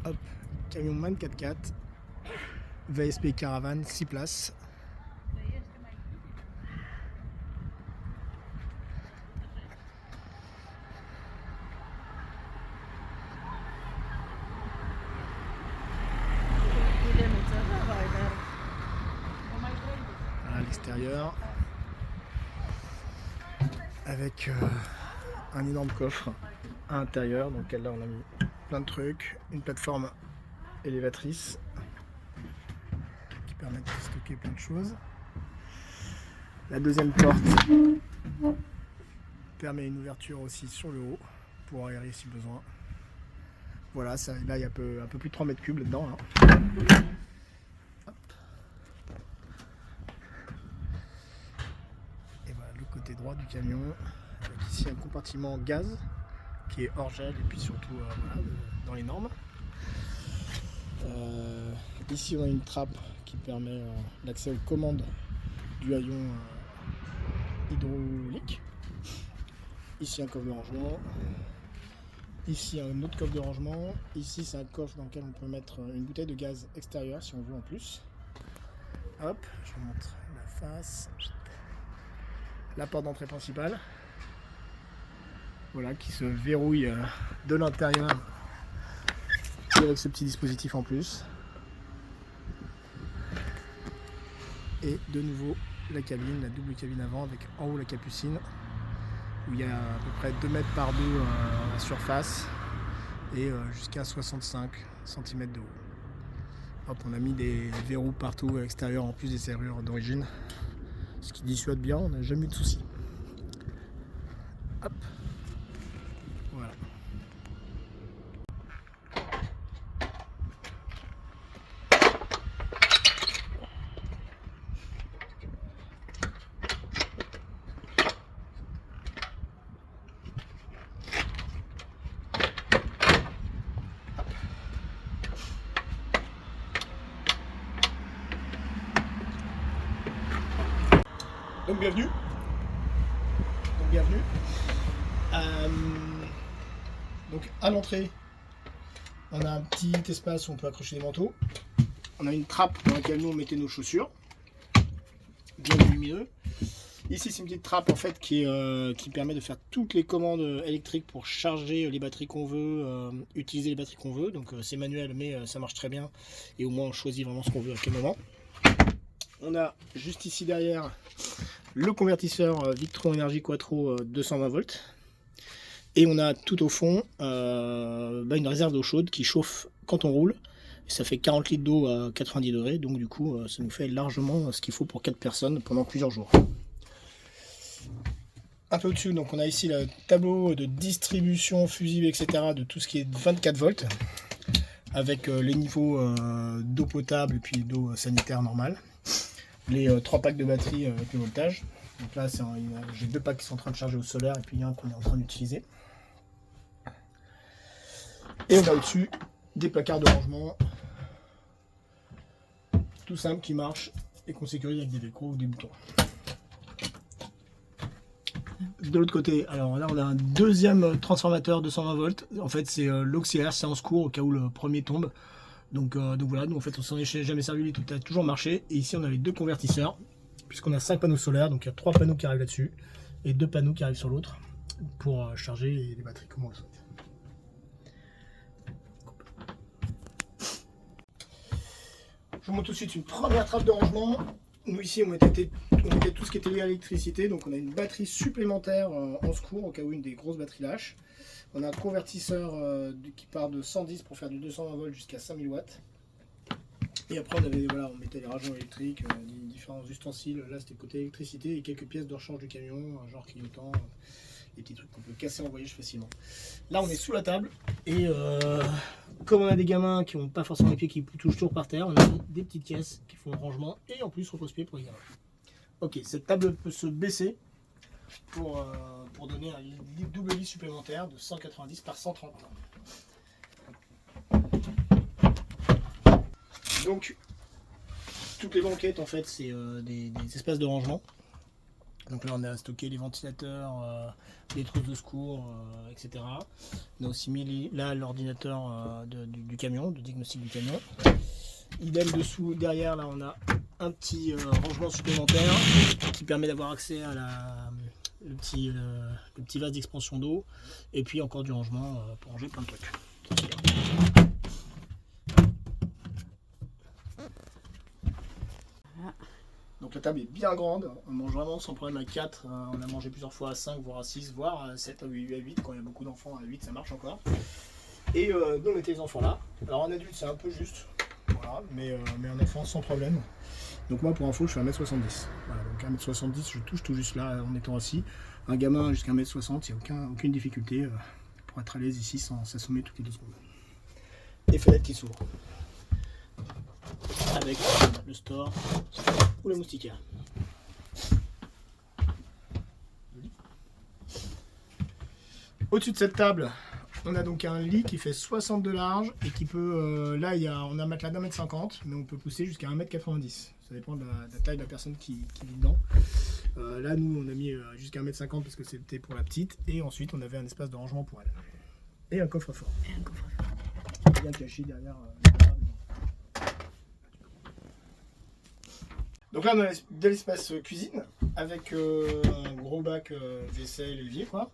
Hop, camion MAN 4x4, VSP Caravane, 6 places. Voilà l'extérieur. Avec un énorme coffre à l'intérieur, donc là on a mis plein de trucs, une plateforme élévatrice qui permet de stocker plein de choses. La deuxième porte permet une ouverture aussi sur le haut pour aérer si besoin. Voilà, ça, là il y a un peu plus de 3 mètres cubes là-dedans. Et voilà le côté droit du camion, avec ici un compartiment gaz qui est hors gel et puis surtout voilà, dans les normes. Ici on a une trappe qui permet l'accès aux commandes du haillon hydraulique. Ici un coffre de rangement. Ici un autre coffre de rangement. Ici c'est un coffre dans lequel on peut mettre une bouteille de gaz extérieure si on veut en plus. Hop, je vous montre la face. La porte d'entrée principale. Voilà, qui se verrouille de l'intérieur avec ce petit dispositif en plus. Et de nouveau la cabine, la double cabine avant avec en haut la capucine où il y a à peu près 2 mètres par 2 la surface et jusqu'à 65 cm de haut. Hop, on a mis des verrous partout à l'extérieur en plus des serrures d'origine, ce qui dissuade bien, on n'a jamais eu de soucis. Hop, voilà. Donc bienvenue. Donc à l'entrée, on a un petit espace où on peut accrocher des manteaux. On a une trappe dans laquelle nous on mettait nos chaussures, bien lumineux. Ici c'est une petite trappe en fait qui permet de faire toutes les commandes électriques pour charger les batteries qu'on veut, utiliser les batteries qu'on veut. Donc c'est manuel mais ça marche très bien et au moins on choisit vraiment ce qu'on veut à quel moment. On a juste ici derrière le convertisseur Victron Energy Quattro 220 volts. Et on a tout au fond une réserve d'eau chaude qui chauffe quand on roule. Et ça fait 40 litres d'eau à 90 degrés. Donc du coup, ça nous fait largement ce qu'il faut pour 4 personnes pendant plusieurs jours. Un peu au-dessus, donc on a ici le tableau de distribution fusible, etc. de tout ce qui est 24 volts. Avec les niveaux d'eau potable et puis d'eau sanitaire normale. Les 3 packs de batterie avec le voltage. Donc là, j'ai 2 packs qui sont en train de charger au solaire et puis il y a un qu'on est en train d'utiliser. Et on a au-dessus des placards de rangement, tout simple, qui marchent et qu'on sécurise avec des velcro ou des boutons. De l'autre côté, alors là on a un deuxième transformateur 220 volts. En fait c'est l'auxiliaire, c'est en secours au cas où le premier tombe. Donc voilà, nous en fait on s'en est jamais servi, tout a toujours marché. Et ici on a les 2 convertisseurs, puisqu'on a 5 panneaux solaires, donc il y a 3 panneaux qui arrivent là-dessus et 2 panneaux qui arrivent sur l'autre pour charger les batteries comme on le souhaite. Je vous montre tout de suite une première trappe de rangement. Nous ici on mettait tout ce qui était lié à l'électricité, donc on a une batterie supplémentaire en secours au cas où une des grosses batteries lâche. On a un convertisseur qui part de 110 pour faire du 220 volts jusqu'à 5000 watts. Et après on mettait les rageants électriques, différents ustensiles. Là c'était côté électricité et quelques pièces de rechange du camion, genre clignotant, des petits trucs qu'on peut casser en voyage facilement. Là on est sous la table et comme on a des gamins qui n'ont pas forcément les pieds qui touchent toujours par terre, on a mis des petites caisses qui font rangement et en plus repose-pied pour les gamins. Ok, cette table peut se baisser pour donner un double lit supplémentaire de 190 par 130. Donc toutes les banquettes en fait c'est des espaces de rangement Donc là on a stocké les ventilateurs, les trousses de secours, etc. On a aussi mis là l'ordinateur du camion, du diagnostic du camion. Idem dessous, derrière là on a un petit rangement supplémentaire qui permet d'avoir accès à le petit vase d'expansion d'eau, et puis encore du rangement pour ranger plein de trucs. Donc la table est bien grande, on mange vraiment sans problème à 4, on a mangé plusieurs fois à 5, voire à 6, voire à 7, à 8, quand il y a beaucoup d'enfants, à 8 ça marche encore. Et nous on mettait les enfants là, alors en adulte c'est un peu juste, voilà, mais en enfant sans problème. Donc moi pour info je fais 1m70, voilà, donc 1m70 je touche tout juste là en étant assis. Un gamin jusqu'à 1m60, il n'y a aucune difficulté pour être à l'aise ici sans s'assommer toutes les 2 secondes. Et fenêtre qui s'ouvre avec le store ou le moustiquaire. Au-dessus de cette table, on a donc un lit qui fait 60 de large et qui peut, là on a un matelas d'1m50, mais on peut pousser jusqu'à 1m90. Ça dépend de la taille de la personne qui vit dedans. Là nous on a mis jusqu'à 1m50 parce que c'était pour la petite, et ensuite on avait un espace de rangement pour elle. Et un coffre-fort. Bien caché derrière la table. Donc là on a de l'espace cuisine avec un gros bac vaisselle, évier quoi.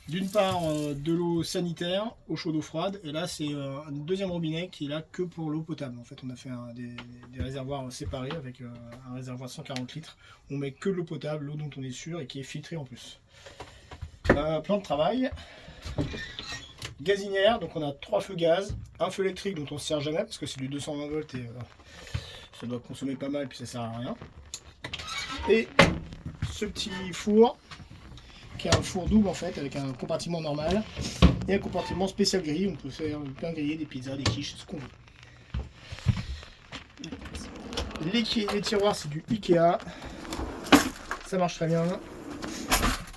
D'une part de l'eau sanitaire, eau chaude, eau froide, et là c'est un deuxième robinet qui est là que pour l'eau potable. En fait on a fait des réservoirs séparés avec un réservoir de 140 litres. On met que l'eau potable, l'eau dont on est sûr et qui est filtrée en plus. Plan de travail, gazinière, donc on a 3 feux gaz, un feu électrique dont on ne se sert jamais parce que c'est du 220 volts et ça doit consommer pas mal puis ça sert à rien. Et ce petit four qui est un four double en fait avec un compartiment normal et un compartiment spécial grille. On peut faire plein griller des pizzas, des quiches, ce qu'on veut. Les tiroirs c'est du Ikea, ça marche très bien.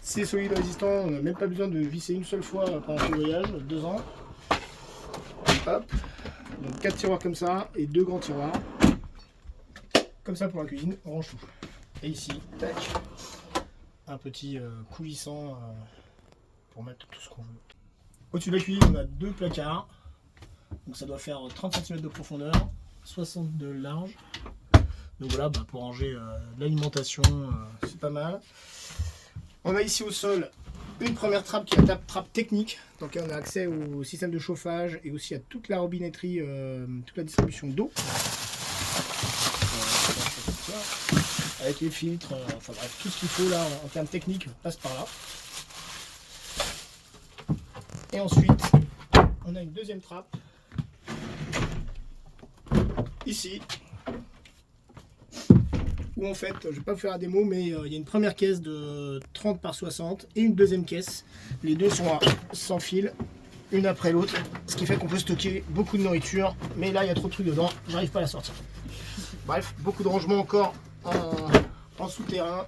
C'est solide résistant, on n'a même pas besoin de visser une seule fois pendant ce voyage, 2 ans. Hop, donc 4 tiroirs comme ça et 2 grands tiroirs. Comme ça pour la cuisine, on range tout. Et ici, tac, un petit coulissant pour mettre tout ce qu'on veut. Au-dessus de la cuisine, on a 2 placards. Donc ça doit faire 30 cm de profondeur, 60 de large. Donc voilà, pour ranger l'alimentation, c'est pas mal. On a ici au sol une première trappe qui est la trappe technique. Donc là, on a accès au système de chauffage et aussi à toute la robinetterie, toute la distribution d'eau. Avec les filtres, enfin bref, tout ce qu'il faut là en termes techniques passe par là. Et ensuite, on a une deuxième trappe ici, où en fait, je ne vais pas vous faire la démo, mais il y a une première caisse de 30 par 60 et une deuxième caisse. Les deux sont sans fil, une après l'autre, ce qui fait qu'on peut stocker beaucoup de nourriture, mais là il y a trop de trucs dedans, j'arrive pas à la sortir. Bref, beaucoup de rangements encore en souterrain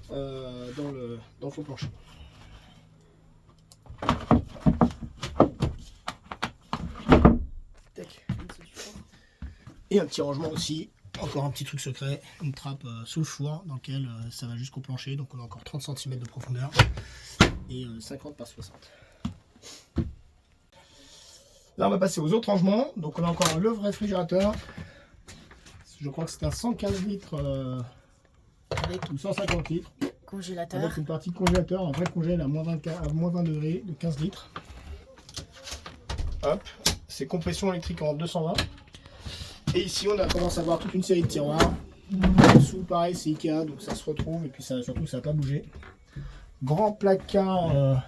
dans le faux plancher. Tac. Et un petit rangement aussi, encore un petit truc secret, une trappe sous le four dans lequel ça va jusqu'au plancher, donc on a encore 30 cm de profondeur et 50 par 60. Là on va passer aux autres rangements, donc on a encore le réfrigérateur. Je crois que c'est un 115 litres ou 150 litres. Congélateur. Avec une partie congélateur, un vrai congèle à moins 20 degrés de 15 litres. Hop, c'est compression électrique en 220. Et ici on a commencé à avoir toute une série de tiroirs. En dessous pareil c'est Ikea, donc ça se retrouve et puis ça, surtout ça n'a pas bougé. Grand placard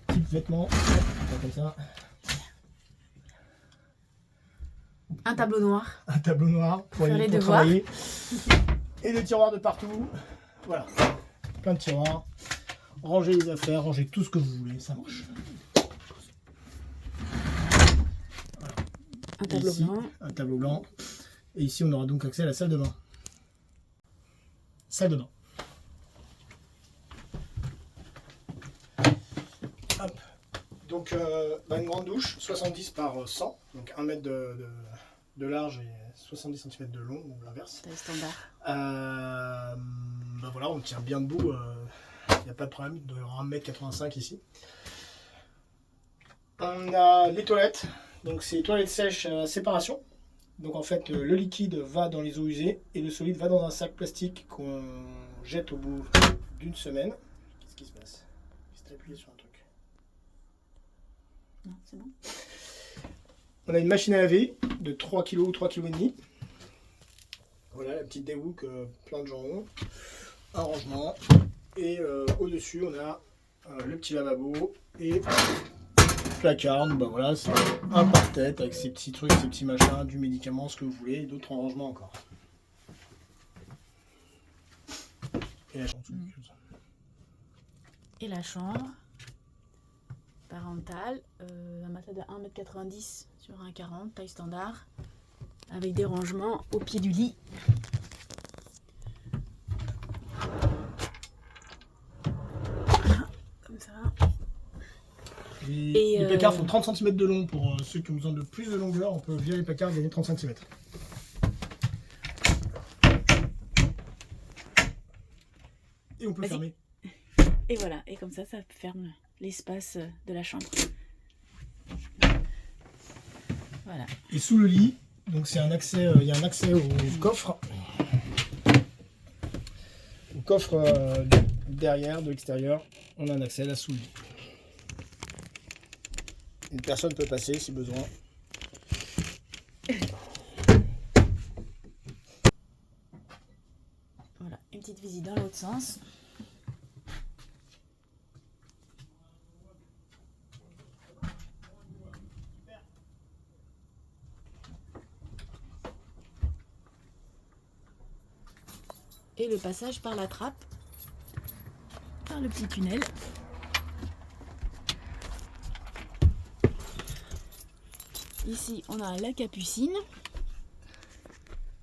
type vêtements, comme ça. Un tableau noir. Un tableau noir pour les pour devoirs. Travailler. Et des tiroirs de partout. Voilà, plein de tiroirs. Rangez les affaires, rangez tout ce que vous voulez, ça marche. Voilà. Un tableau ici, blanc. Un tableau blanc. Et ici, on aura donc accès à la salle de bain. Salle de bain. Hop. Donc, une grande douche, 70 par 100, donc 1 mètre de de large et 70 cm de long, ou l'inverse. Taille standard. Bah voilà, on tient bien debout, il n'y a pas de problème, il doit y avoir 1,85 m ici. On a les toilettes, donc c'est les toilettes sèches à séparation. Donc en fait, le liquide va dans les eaux usées et le solide va dans un sac plastique qu'on jette au bout d'une semaine. Qu'est-ce qui se passe? Il s'est appuyé sur un truc. Non, c'est bon. On a une machine à laver de 3 kg ou 3,5 kg. Voilà la petite déhook, plein de gens ont. Un rangement. Et au-dessus, on a le petit lavabo et placard. Bah voilà, c'est un par-tête avec ses petits trucs, ses petits machins, du médicament, ce que vous voulez, et d'autres rangements encore. Et la chambre. Et la chambre parentale, un matelas de 1,90 m sur 1,40 m, taille standard, avec des rangements au pied du lit. Comme ça. Les placards font 30 cm de long pour ceux qui ont besoin de plus de longueur. On peut via les placards gagner 30 cm. Et on peut fermer. Et voilà, et comme ça ferme l'espace de la chambre. Voilà. Et sous le lit, donc c'est un accès, il y a un accès au coffre. Au coffre derrière, de l'extérieur, on a un accès là sous le lit. Une personne peut passer si besoin. Voilà, une petite visite dans l'autre sens. Et le passage par la trappe, par le petit tunnel. Ici, on a la capucine.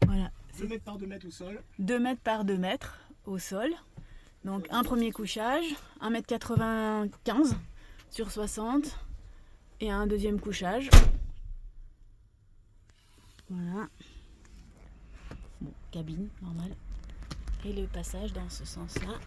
Voilà. 2 mètres par 2 mètres au sol. 2 mètres par 2 mètres au sol. Donc un premier couchage, 1,95 m sur 60. Et un deuxième couchage. Voilà. Bon, cabine, normale. Et le passage dans ce sens-là.